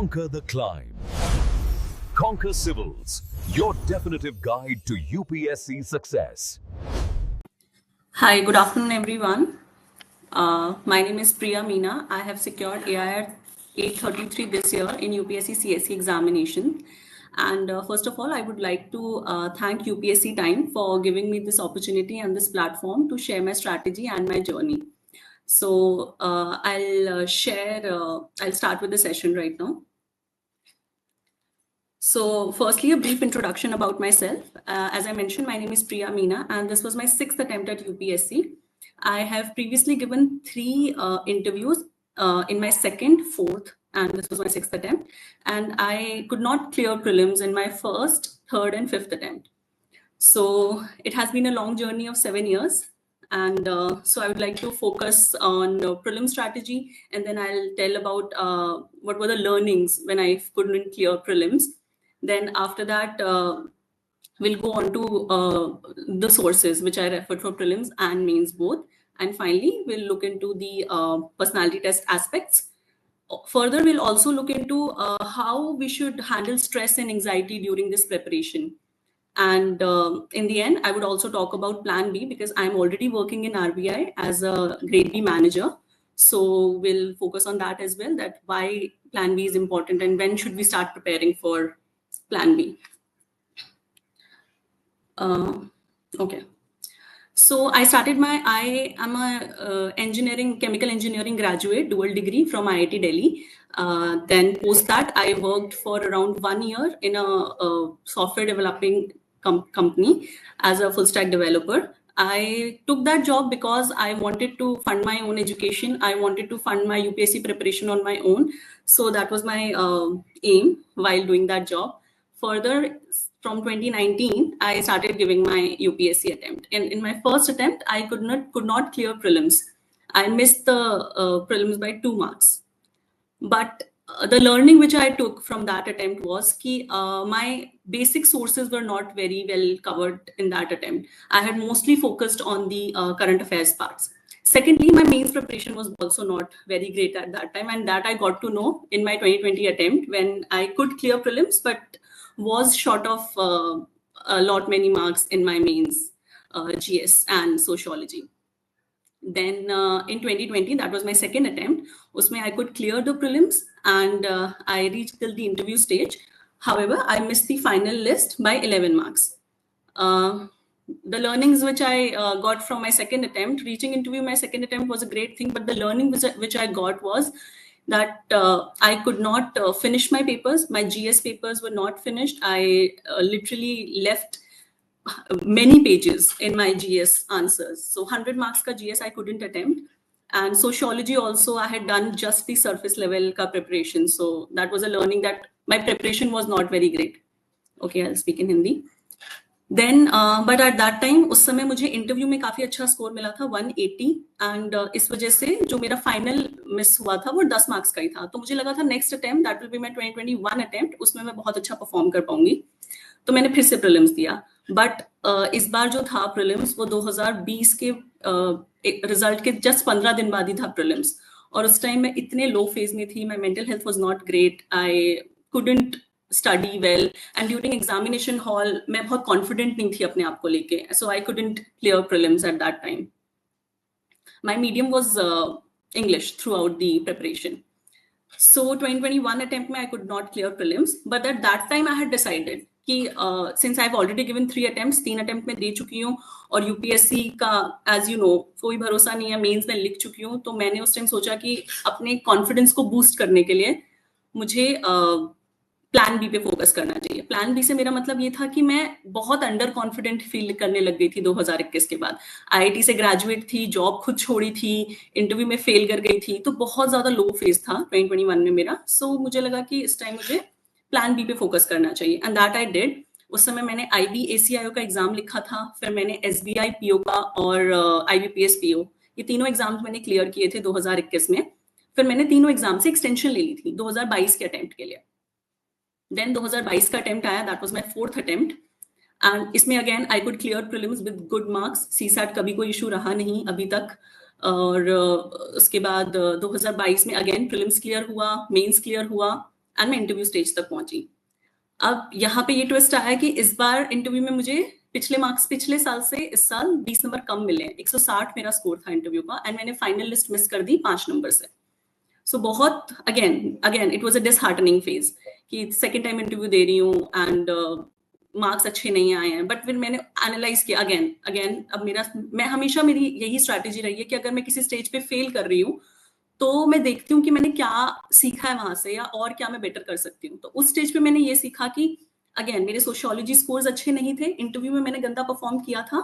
Conquer the climb. Conquer Civils, your definitive guide to UPSC success. Hi, good afternoon, everyone. My name is Priya Meena. I have secured AIR 833 this year in UPSC CSE examination. And first of all, I would like to thank UPSC Time for giving me this opportunity and this platform to share my strategy and my journey. So I'll start with the session right now. So firstly, a brief introduction about myself. As I mentioned, my name is Priya Meena, and this was my 6th attempt at UPSC. I have previously given 3 interviews in my 2nd, 4th, and this was my 6th attempt. And I could not clear prelims in my 1st, 3rd, and 5th attempt. So it has been a long journey of 7 years. And so I would like to focus on prelim strategy, and then I'll tell about what were the learnings when I couldn't clear prelims. Then after that, we'll go on to the sources which I referred for prelims and mains both. And finally, we'll look into the personality test aspects. Further, we'll also look into how we should handle stress and anxiety during this preparation. And in the end, I would also talk about Plan B because I'm already working in RBI as a Grade B manager. So we'll focus on that as well, that why Plan B is important and when should we start preparing for Plan B. Okay. So I am a chemical engineering graduate, dual degree from IIT Delhi. Then post that, I worked for around 1 year in a software developing company as a full stack developer. I took that job because I wanted to fund my own education. I wanted to fund my UPSC preparation on my own. So that was my aim while doing that job. Further, from 2019, I started giving my UPSC attempt. And in my first attempt, I could not clear prelims. I missed the prelims by 2 marks. But the learning which I took from that attempt was that my basic sources were not very well covered in that attempt. I had mostly focused on the current affairs parts. Secondly, my mains preparation was also not very great at that time, and that I got to know in my 2020 attempt when I could clear prelims, but was short of many marks in my mains, GS and sociology. Then in 2020, that was my 2nd attempt. Usme I could clear the prelims and I reached till the interview stage. However, I missed the final list by 11 marks. The learnings which I got from my 2nd attempt, reaching interview my 2nd attempt was a great thing, but the learning which I got was that I could not finish my papers. My GS papers were not finished. I literally left many pages in my GS answers. So 100 marks ka GS I couldn't attempt. And sociology also, I had done just the surface level ka preparation. So that was a learning that my preparation was not very great. Okay, I'll speak in Hindi. Then, but at that time, उस समय मुझे interview में काफी अच्छा score मिला था 180 and इस वजह से जो मेरा फाइनल मिस हुआ था वो 10 मार्क्स का ही था. तो मुझे लगा था next attempt, that will be my 2021 attempt, उसमें मैं बहुत अच्छा परफॉर्म कर पाऊंगी. तो मैंने फिर से प्रीलिम्स दिया. बट इस बार जो था प्रीलिम्स वो 2020 के रिजल्ट के जस्ट 15 दिन बाद ही था प्रीलिम्स. और उस टाइम मैं इतने लो फेज में थी, my mental health was not great, I couldn't study well, and during examination hall मैं बहुत confident नहीं थी अपने आप को लेके, so I couldn't clear prelims at that time. My medium was English throughout the preparation. So 2021 attempt में I could not clear prelims, but at that time I had decided कि since I've already given 3 attempts, 3 attempt में दे चुकी हूँ और UPSC का as you know कोई भरोसा नहीं है, मेंस में लिख चुकी हूँ. तो मैंने उस टाइम सोचा कि अपने कॉन्फिडेंस को बूस्ट करने के लिए मुझे प्लान बी पे फोकस करना चाहिए. प्लान बी से मेरा मतलब ये था कि मैं बहुत अंडर कॉन्फिडेंट फील करने लग गई थी 2021 के बाद. आईआईटी से ग्रेजुएट थी, जॉब खुद छोड़ी थी, इंटरव्यू में फेल कर गई थी, तो बहुत ज्यादा लो फेज था 2021 में मेरा. सो मुझे लगा कि इस टाइम मुझे प्लान बी पे फोकस करना चाहिए, एंड दैट आई डिड. उस समय मैंने IB-ACIO का एग्जाम लिखा था, फिर मैंने SBI PO का और IBPS PO, ये तीनों एग्जाम्स मैंने क्लियर किए थे 2021 में. फिर मैंने तीनों एग्जाम से एक्सटेंशन ले ली थी 2022 के अटेम्प्ट के लिए. देन 2022 का अटेम्प्ट आया, that was my 4th attempt, and इसमें again I could clear prelims with good marks. CSAT कभी कोई इशू रहा नहीं अभी तक. और उसके बाद 2022 में अगेन प्रीलिम्स क्लियर हुआ, मेंस क्लियर हुआ, एंड मैं इंटरव्यू स्टेज तक पहुंची। अब यहाँ पे ये ट्विस्ट आया कि इस बार इंटरव्यू में मुझे पिछले साल से इस साल 20 नंबर कम मिले। 160 मेरा स्कोर था इंटरव्यू का, एंड मैंने फाइनल लिस्ट मिस कर दी 5 नंबर से। सो बहुत again it was a disheartening phase कि सेकंड टाइम इंटरव्यू दे रही हूँ एंड मार्क्स अच्छे नहीं आए हैं। बट फिर मैंने एनालाइज किया अगेन अब मेरी यही स्ट्रैटेजी रही है कि अगर मैं किसी स्टेज पे फेल कर रही हूँ तो मैं देखती हूँ कि मैंने क्या सीखा है वहां से या और क्या मैं बेटर कर सकती हूँ। तो उस स्टेज पे मैंने ये सीखा कि अगेन मेरे सोशियोलॉजी स्कोर्स अच्छे नहीं थे, इंटरव्यू में मैंने गंदा परफॉर्म किया था,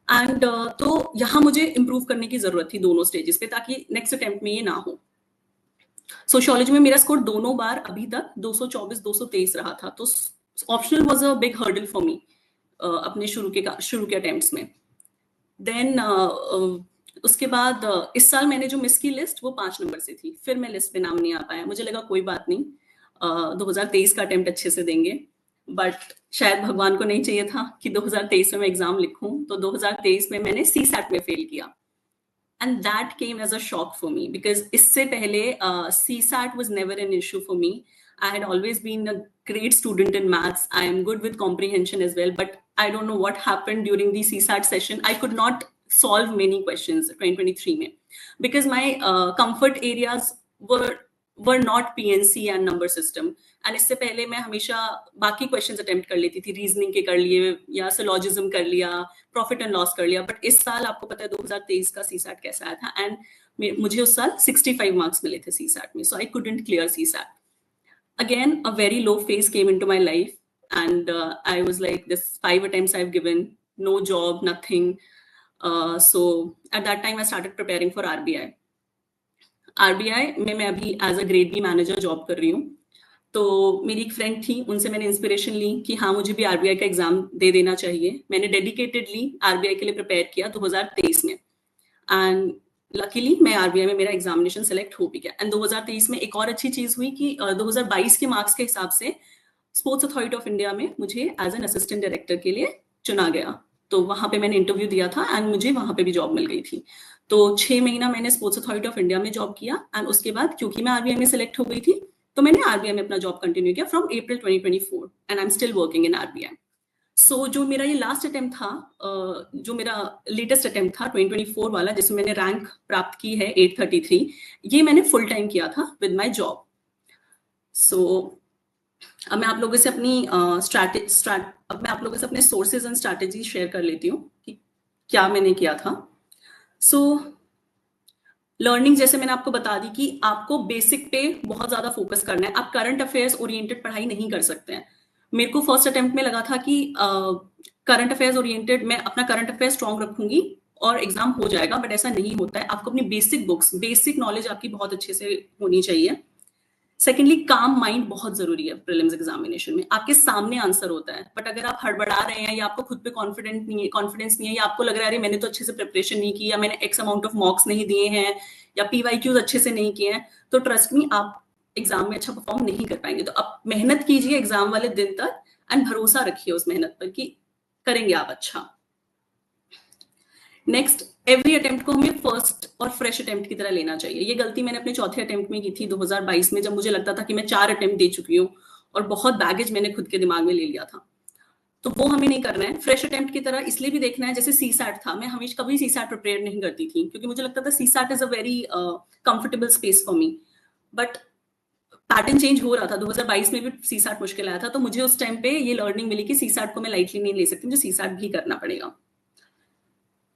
एंड तो यहाँ मुझे इंप्रूव करने की जरूरत थी दोनों स्टेजेस पे, ताकि नेक्स्ट अटेम्प्ट में ये ना हो। सोशियोलॉजी में मेरा स्कोर दोनों बार अभी तक 224 223 रहा था, तो optional was a big hurdle for me अपने शुरू के अटेम्प्ट्स में। देन उसके बाद इस साल मैंने जो मिस की लिस्ट वो 5 नंबर से थी, फिर मैं लिस्ट पे नाम नहीं आ पाया। मुझे लगा कोई बात नहीं, 2023 का अटेम्प्ट अच्छे से देंगे, बट शायद भगवान को नहीं चाहिए था कि 2023 में मैं एग्जाम लिखूं, तो 2023 में मैंने CSAT में फेल किया। And that came as a shock for me because इससे पहले CSAT was never an issue for me. I had always been a great student in maths. I am good with comprehension as well, but I don't know what happened during the CSAT session. I could not solve many questions 2023 में because my comfort areas were not PNC and number system. And इससे पहले मैं हमेशा बाकी questions attempt कर लेती थी, reasoning के कर लिए या सिलॉजिज्म कर लिया, प्रॉफिट एंड लॉस कर लिया। बट इस साल आपको पता है 2023 का CSAT कैसा आया था, एंड मुझे उस साल 65 मार्क्स मिले थे CSAT में, so I couldn't clear CSAT। Again a very low phase came into my life and I was like this 5 attempts I've given, no job, nothing. So at that time I started preparing for RBI में मैं अभी as a grade B manager job कर रही हूँ। तो मेरी एक friend थी, उनसे मैंने इंस्पिरेशन ली कि हाँ मुझे भी RBI का एग्जाम दे देना चाहिए। मैंने डेडिकेटेडली RBI के लिए प्रिपेयर किया 2023 में, एंड लकीली मैं RBI में मेरा एग्जामिनेशन सेलेक्ट हो भी गया। एंड 2023 में एक और अच्छी चीज हुई कि 2022 के मार्क्स के हिसाब से स्पोर्ट्स अथॉरिटी ऑफ इंडिया में मुझे एज एन असिस्टेंट डायरेक्टर के लिए चुना गया। तो वहां पे मैंने इंटरव्यू दिया था एंड मुझे वहां पे भी जॉब मिल गई थी। तो 6 महीना मैंने स्पोर्ट्स अथॉरिटी ऑफ इंडिया में जॉब किया, एंड उसके बाद क्योंकि मैं RBI में सिलेक्ट हो गई थी तो मैंने RBI में अपना जॉब कंटिन्यू किया from April 2024, and I am still working in RBI। सो जो मेरा ये लास्ट अटेम्प्ट था, जो मेरा लेटेस्ट अटेम्प्ट था 2024 वाला, जिसमें मैंने रैंक प्राप्त की है 833, ये मैंने फुल टाइम किया था विद माय जॉब। सो अब मैं आप लोगों से अपने सोर्सेज एंड स्ट्रैटेजी शेयर कर लेती हूँ कि क्या मैंने किया था। सो लर्निंग जैसे मैंने आपको बता दी कि आपको बेसिक पे बहुत ज्यादा फोकस करना है, आप करंट अफेयर्स ओरिएंटेड पढ़ाई नहीं कर सकते हैं। मेरे को फर्स्ट अटेम्प्ट में लगा था कि करंट अफेयर्स ओरिएंटेड मैं अपना करंट अफेयर स्ट्रॉन्ग रखूंगी और एग्जाम हो जाएगा, बट ऐसा नहीं होता है। आपको अपनी बेसिक नॉलेज आपकी बहुत अच्छे से होनी चाहिए। सेकेंडली, काम माइंड बहुत जरूरी है प्रीलिम्स एग्जामिनेशन में। आपके सामने आंसर होता है, बट अगर आप हड़बड़ा रहे हैं या आपको खुद पे कॉन्फिडेंस नहीं है या आपको लग रहा है अरे मैंने तो अच्छे से प्रिपरेशन नहीं की या मैंने एक्स अमाउंट ऑफ मार्क्स नहीं दिए हैं या PYQs अच्छे से नहीं किए हैं, तो ट्रस्ट मी आप एग्जाम में अच्छा परफॉर्म नहीं कर पाएंगे। तो आप मेहनत कीजिए एग्जाम वाले दिन तक एंड भरोसा रखिए उस मेहनत पर कि करेंगे आप अच्छा। नेक्स्ट, एवरी अटेम्प्ट को हमें फर्स्ट और फ्रेश अटेम्प्ट की तरह लेना चाहिए। ये गलती मैंने अपने चौथे अटेम्प्ट में की थी 2022 में, जब मुझे लगता था कि मैं 4 अटेम्प्ट दे चुकी हूँ और बहुत बैगेज मैंने खुद के दिमाग में ले लिया था। तो वो हमें नहीं करना है। फ्रेश अटेम्प्ट की तरह इसलिए भी देखना है, जैसे CSAT था, मैं हमेशा कभी CSAT प्रिपेयर नहीं करती थी क्योंकि मुझे लगता था CSAT is a very comfortable space for me, but pattern change हो रहा था। 2022 में भी CSAT मुश्किल आया था, तो मुझे उस टाइम पे ये लर्निंग मिली कि CSAT को मैं लाइटली नहीं ले सकती, मुझे CSAT भी करना पड़ेगा।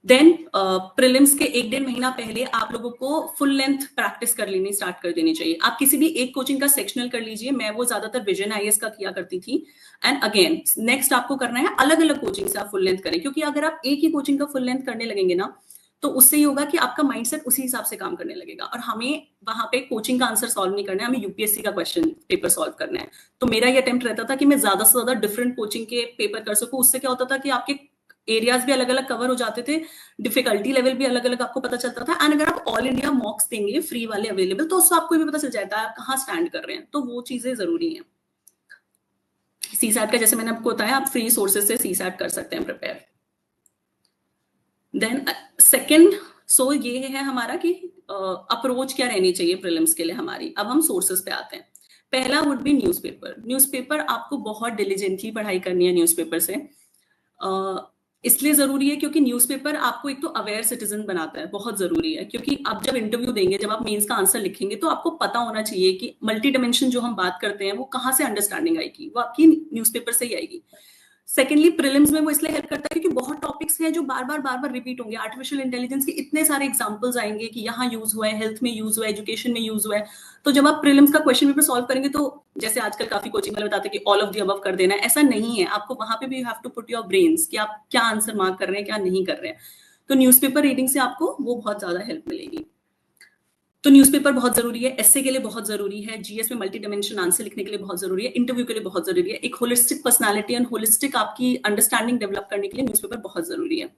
देन प्रीलिम्स के 1-1.5 महीना पहले आप लोगों को फुल लेंथ प्रैक्टिस कर लेनी स्टार्ट कर देनी चाहिए। आप किसी भी एक कोचिंग का सेक्शनल कर लीजिए, मैं वो ज्यादातर विजन IAS का किया करती थी। एंड अगेन नेक्स्ट आपको करना है अलग अलग कोचिंग से आप फुल लेंथ करें, क्योंकि अगर आप एक ही कोचिंग का फुल लेंथ करने लगेंगे ना, तो उससे ये होगा कि आपका माइंडसेट उसी हिसाब से काम करने लगेगा। और हमें वहां पे कोचिंग का आंसर सॉल्व नहीं करना है, हमें UPSC का क्वेश्चन पेपर सॉल्व करना है। तो मेरा ये अटेम्प्ट रहता था कि मैं ज्यादा से ज्यादा डिफरेंट कोचिंग के पेपर कर सकूं। उससे क्या होता था कि आपके एरियाज भी अलग अलग कवर हो जाते थे, डिफिकल्टी लेवल भी अलग अलग आपको पता चलता था। एंड अगर आप ऑल इंडिया मॉक्स देंगे फ्री वाले अवेलेबल, तो उससे आपको भी पता चल जाता है आप कहाँ स्टैंड कर रहे हैं। तो वो चीजें जरूरी हैं। CSAT का जैसे मैंने आपको बताया, आप फ्री सोर्सेज से CSAT कर सकते हैं प्रिपेयर। देन सेकेंड, सो ये है हमारा कि अप्रोच क्या रहनी चाहिए प्रीलिम्स के लिए हमारी। अब हम सोर्सेज पे आते हैं। पहला वुड बी न्यूज़पेपर। न्यूज़पेपर आपको बहुत डिलिजेंटली पढ़ाई करनी है न्यूज़पेपर से। इसलिए ज़रूरी है क्योंकि न्यूज़पेपर आपको एक तो अवेयर सिटीज़न बनाता है, बहुत ज़रूरी है, क्योंकि आप जब इंटरव्यू देंगे, जब आप मेंस का आंसर लिखेंगे, तो आपको पता होना चाहिए कि मल्टी डायमेंशन जो हम बात करते हैं, वो कहाँ से अंडरस्टैंडिंग आएगी, वो आपकी न्यूज़पेपर से ही आएगी। सेकेंडली, प्रीलिम्स में वो इसलिए हेल्प करता है क्योंकि बहुत टॉपिक्स हैं जो बार बार रिपीट होंगे। आर्टिफिशियल इंटेलिजेंस के इतने सारे एग्जांपल्स आएंगे कि यहाँ यूज हुआ है, हेल्थ में यूज हुआ है, एजुकेशन में यूज हुआ है। तो जब आप प्रीलिम्स का क्वेश्चन पेपर सॉल्व करेंगे, तो जैसे आजकल काफी कोचिंग वाले बताते हैं कि ऑल ऑफ द अबव कर देना है, ऐसा नहीं है। आपको वहां पे भी you have to put your brains कि आप क्या आंसर मार्क कर रहे हैं, क्या नहीं कर रहे हैं। तो न्यूज़पेपर रीडिंग से आपको वो बहुत ज्यादा हेल्प मिलेगी। तो न्यूज़पेपर बहुत जरूरी है, एस्से के लिए बहुत जरूरी है, जीएस में मल्टी डायमेंशन आंसर लिखने के लिए बहुत जरूरी है, इंटरव्यू के लिए बहुत जरूरी है। एक होलिस्टिक पर्सनालिटी एंड होलिस्टिक आपकी अंडरस्टैंडिंग डेवलप करने के लिए न्यूज़पेपर बहुत जरूरी है।